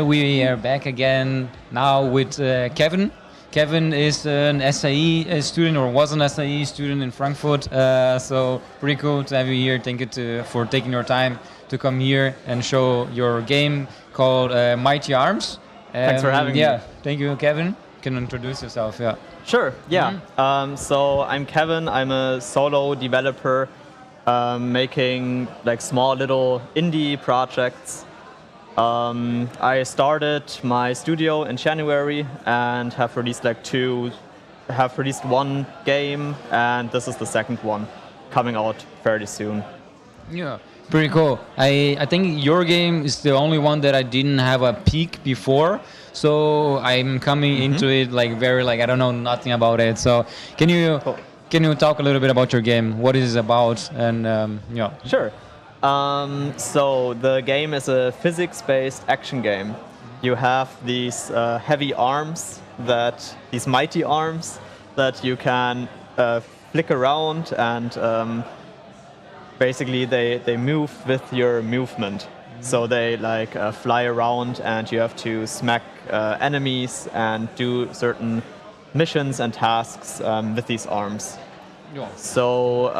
we are back again now with Kevin. Kevin is an SAE student, or was an SAE student in Frankfurt. So pretty cool to have you here. Thank you for taking your time to come here and show your game called Mighty Arms. Thanks for having me. Yeah, thank you, Kevin. You can introduce yourself. Yeah. Sure. Yeah. So I'm Kevin. I'm a solo developer making like small little indie projects. I started my studio in January and have released one game, and this is the second one coming out fairly soon. Yeah, pretty cool. I think your game is the only one that I didn't have a peek before, so I'm coming into it I don't know nothing about it. So can you talk a little bit about your game? What is it about? And yeah. Sure. So the game is a physics-based action game. You have these heavy arms, these mighty arms that you can flick around, and basically they move with your movement. So they fly around, and you have to smack enemies and do certain missions and tasks with these arms. Yeah. So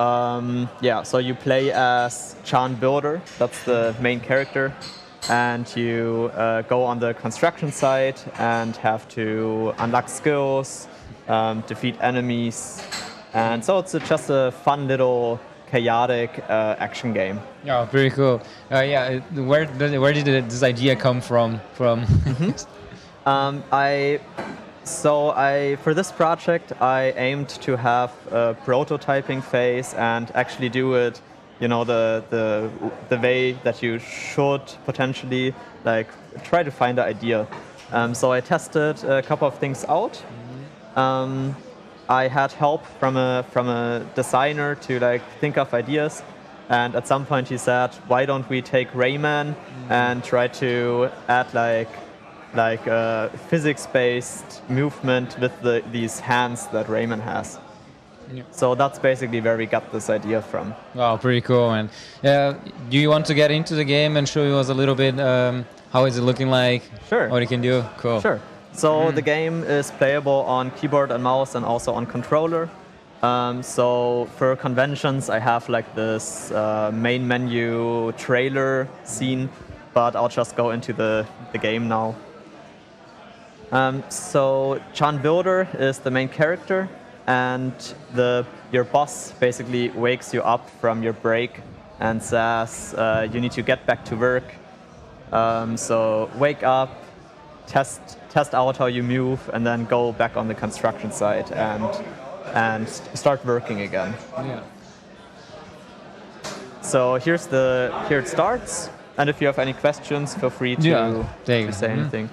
so you play as Chan Builder, that's the main character, and you go on the construction site and have to unlock skills, defeat enemies, and so it's just a fun little chaotic action game. Yeah, very cool. Where did this idea come from? For this project, I aimed to have a prototyping phase and actually do it, the way that you should potentially try to find the idea. So I tested a couple of things out. I had help from a designer to think of ideas, and at some point he said, "Why don't we take Rayman and try to add physics-based movement with these hands that Rayman has." Yeah. So that's basically where we got this idea from. Wow, pretty cool, man. Do you want to get into the game and show us a little bit how is it looking like? Sure. What you can do? Cool. Sure. So the game is playable on keyboard and mouse and also on controller. So for conventions, I have this main menu trailer scene, but I'll just go into the game now. So Chan Builder is the main character, and your boss basically wakes you up from your break and says you need to get back to work. So wake up, test out how you move, and then go back on the construction site and start working again. Yeah. So here it starts, and if you have any questions, feel free to say anything.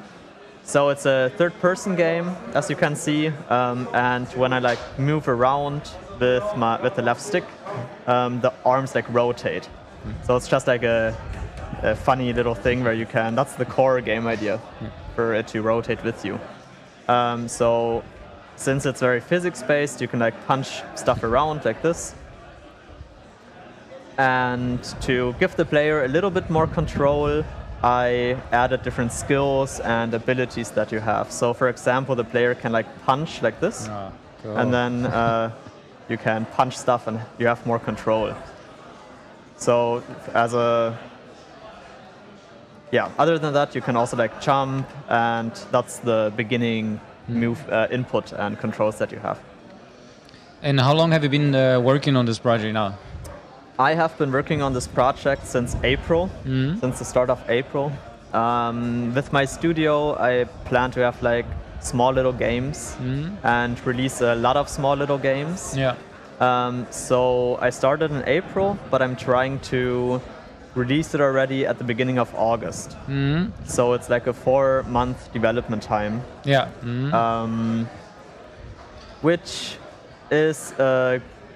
So it's a third-person game, as you can see, and when I move around with the left stick, the arms rotate. So it's just a funny little thing where you can. That's the core game idea, for it to rotate with you. So since it's very physics-based, you can punch stuff around like this. And to give the player a little bit more control, I added different skills and abilities that you have. So for example, the player can punch like this, cool. And then you can punch stuff and you have more control. So other than that, you can also jump, and that's the beginning move input and controls that you have. And how long have you been working on this project now? I have been working on this project since April, since the start of April. With my studio, I plan to have small little games and release a lot of small little games. Yeah. So I started in April, but I'm trying to release it already at the beginning of August. So it's a 4-month development time. Yeah. Which is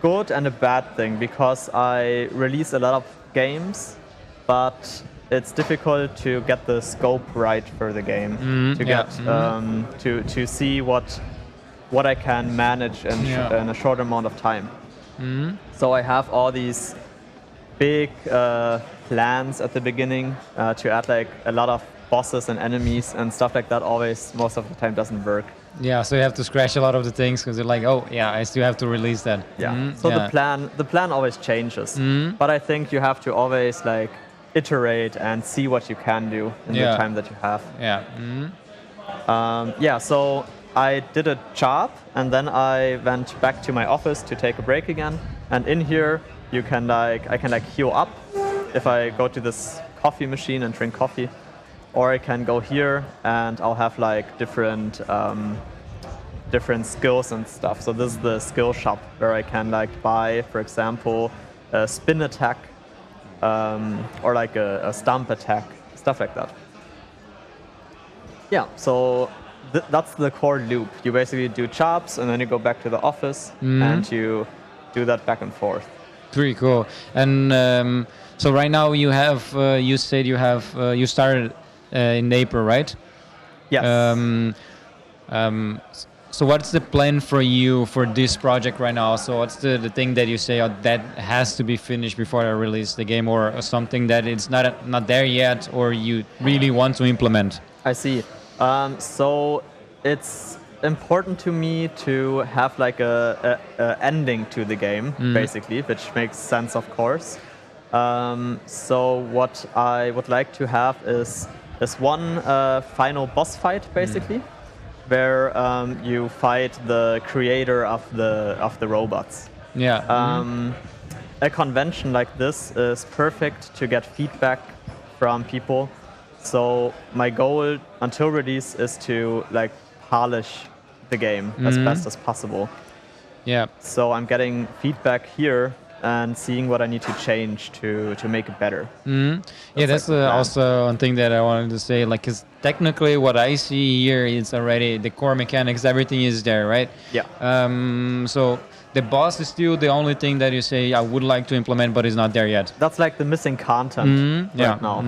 good and a bad thing, because I release a lot of games, but it's difficult to get the scope right for the game, to see what I can manage in a short amount of time. So I have all these big plans at the beginning to add a lot of bosses and enemies and stuff like that always most of the time doesn't work. Yeah, so you have to scratch a lot of the things because you're like, oh yeah, I still have to release that. Yeah. So the plan always changes, but I think you have to always like iterate and see what you can do in the time that you have. Yeah. So I did a job and then I went back to my office to take a break again. And in here I can heal up if I go to this coffee machine and drink coffee, or I can go here and I'll have like different skills and stuff. So this is the skill shop where I can like buy, for example, a spin attack or like a stomp attack, stuff like that. Yeah, so that's the core loop. You basically do jobs and then you go back to the office and you do that back and forth. Pretty cool. And so right now you have, you said you started in April, right? Yes. So what's the plan for you for this project right now? So what's the thing that you say, oh, that has to be finished before I release the game, or something that it's not there yet, or you really want to implement? I see. So it's important to me to have like a ending to the game, basically, which makes sense, of course. So what I would like to have is one final boss fight, basically, where you fight the creator of the robots. Yeah. A convention like this is perfect to get feedback from people. So my goal until release is to like polish the game as best as possible. Yeah. So I'm getting feedback here and seeing what I need to change to make it better. Yeah, that's like also one thing that I wanted to say. Like, because technically, what I see here is already the core mechanics. Everything is there, right? Yeah. So the boss is still the only thing that you say I would like to implement, but it's not there yet. That's like the missing content right now.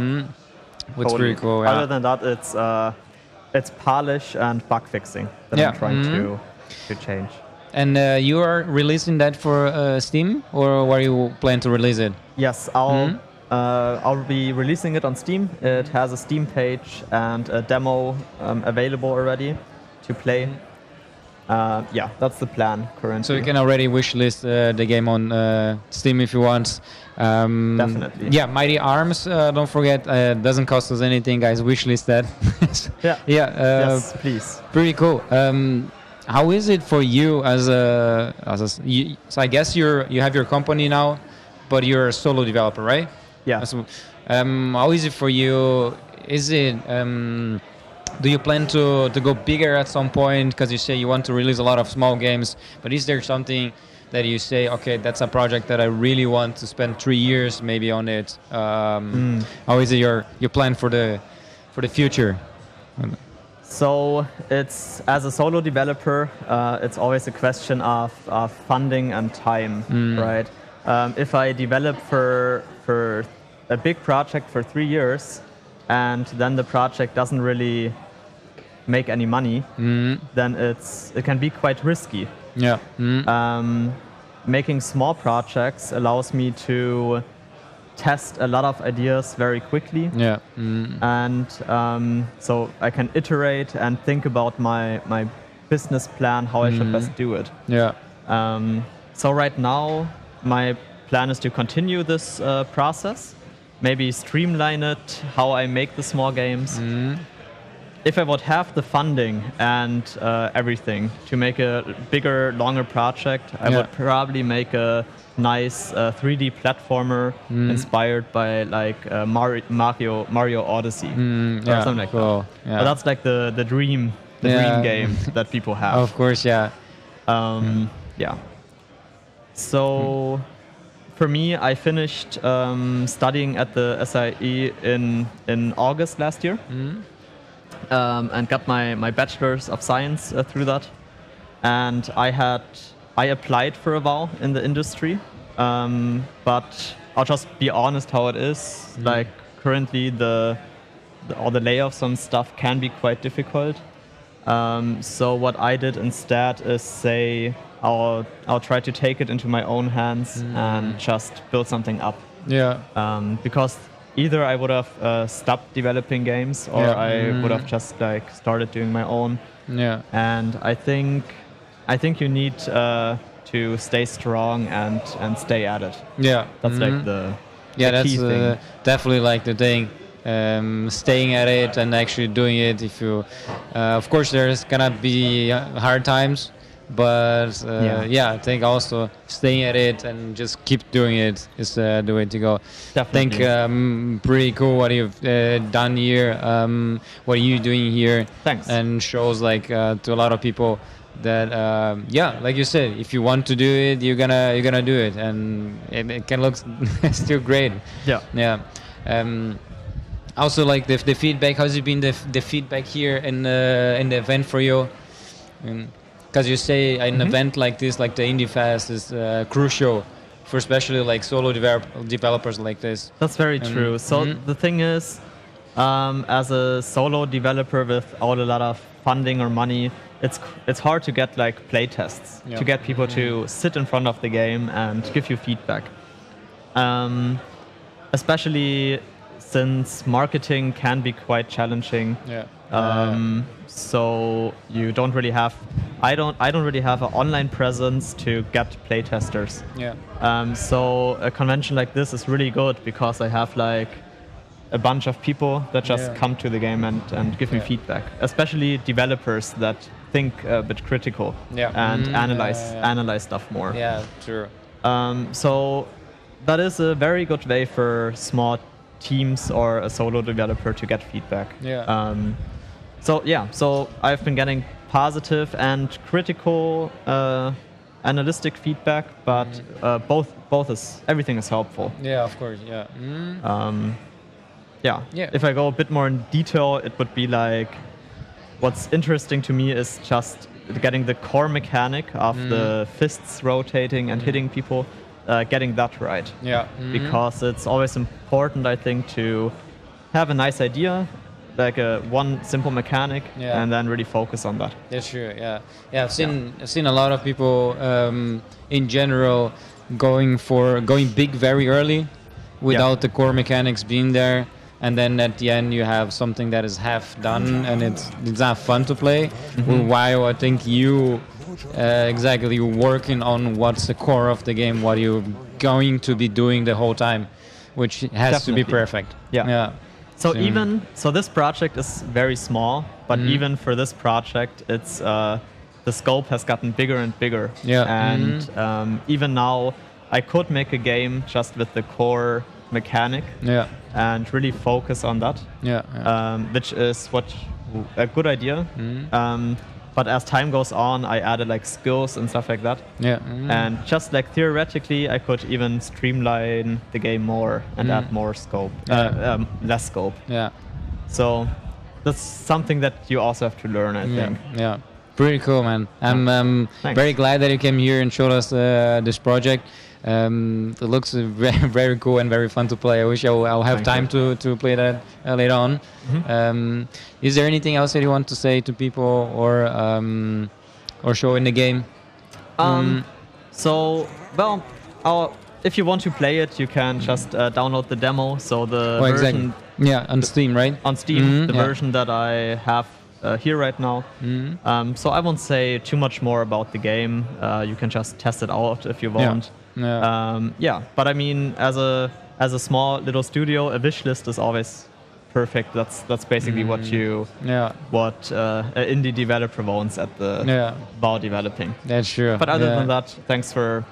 Which is pretty cool. Yeah. Other than that, it's polish and bug fixing that I'm trying to change. And you are releasing that for Steam, or where you plan to release it? Yes, I'll be releasing it on Steam. It has a Steam page and a demo available already to play. Yeah, that's the plan currently. So you can already wishlist the game on Steam if you want. Definitely. Yeah, Mighty Arms, don't forget, doesn't cost us anything, guys. Wishlist that. Yeah. Yes, please. Pretty cool. How is it for you so I guess you have your company now, but you're a solo developer, right? Yeah. So, how is it for you? Is it do you plan to go bigger at some point? Because you say you want to release a lot of small games, but is there something that you say, okay, that's a project that I really want to spend 3 years maybe on it? How is it your plan for the future? So it's, as a solo developer, it's always a question of funding and time, right? If I develop for a big project for 3 years and then the project doesn't really make any money, then it can be quite risky. Yeah. Making small projects allows me to test a lot of ideas very quickly. Yeah. And so I can iterate and think about my business plan, how I should best do it. Yeah. So right now, my plan is to continue this process, maybe streamline it, how I make the small games. If I would have the funding and everything to make a bigger, longer project, I would probably make a nice 3D platformer inspired by like Mario Odyssey or something like that. Yeah. But that's like the dream game that people have. Of course, yeah. Yeah. So for me, I finished studying at the SAE in August last year. And got my bachelor's of science through that. And I applied for a while in the industry, but I'll just be honest how it is. Like currently, all the layoffs and stuff can be quite difficult. So what I did instead is say I'll try to take it into my own hands and just build something up. Yeah. Because either I would have stopped developing games, or I would have just like started doing my own. Yeah. And I think you need to stay strong and stay at it. Yeah. That's like the that's key thing. Definitely like the thing. Staying at it and actually doing it. If you, of course, there's gonna be hard times, but I think also staying at it and just keep doing it is the way to go. Definitely. I think pretty cool what you've done here. What are you doing here? Thanks. And shows like to a lot of people that like you said, if you want to do it, you're gonna do it, and it can look still great. Yeah. Also, like the feedback. How's it been the feedback here in the event for you? Because you say an event like this, like the Indie Fest, is crucial for especially like solo developers like this. That's very true. So the thing is, as a solo developer without a lot of funding or money, it's hard to get like play tests, to get people to sit in front of the game and give you feedback. Especially since marketing can be quite challenging. So you don't really have. I don't really have an online presence to get playtesters. So a convention like this is really good because I have like a bunch of people that just come to the game and give me feedback. Especially developers that think a bit critical and analyze stuff more. Yeah, true. So that is a very good way for small teams or a solo developer to get feedback. So I've been getting positive and critical analytic feedback, but everything is helpful. Yeah, of course. If I go a bit more in detail, it would be like, what's interesting to me is just getting the core mechanic of the fists rotating and hitting people, getting that right. Because it's always important, I think, to have a nice idea, like one simple mechanic, and then really focus on that. That's true. I've seen a lot of people in general going big very early without the core mechanics being there, and then at the end you have something that is half done and it's not fun to play. While I think you exactly working on what's the core of the game, what you're going to be doing the whole time, which has to be perfect. So this project is very small, but even for this project, it's the scope has gotten bigger and bigger. And even now, I could make a game just with the core mechanic and really focus on that, which is a good idea. But as time goes on, I added like skills and stuff like that. And just like theoretically, I could even streamline the game more and add more scope, less scope. So that's something that you also have to learn, I think. Pretty cool, man. I'm very glad that you came here and showed us this project. It looks very, very cool and very fun to play. I wish I'll have time to play that later on. Is there anything else that you want to say to people or show in the game? If you want to play it, you can just download the demo. So the version, on Steam, right? On Steam, the version that I have here right now. So I won't say too much more about the game. You can just test it out if you want. But I mean, as a small little studio, a wish list is always perfect. That's basically what an indie developer wants at the while developing. That's true. But other than that, thanks for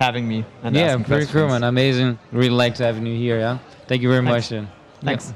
having me and asking pretty questions. cool, man. Amazing. Really like to have you here. Thank you very much. Then. Thanks.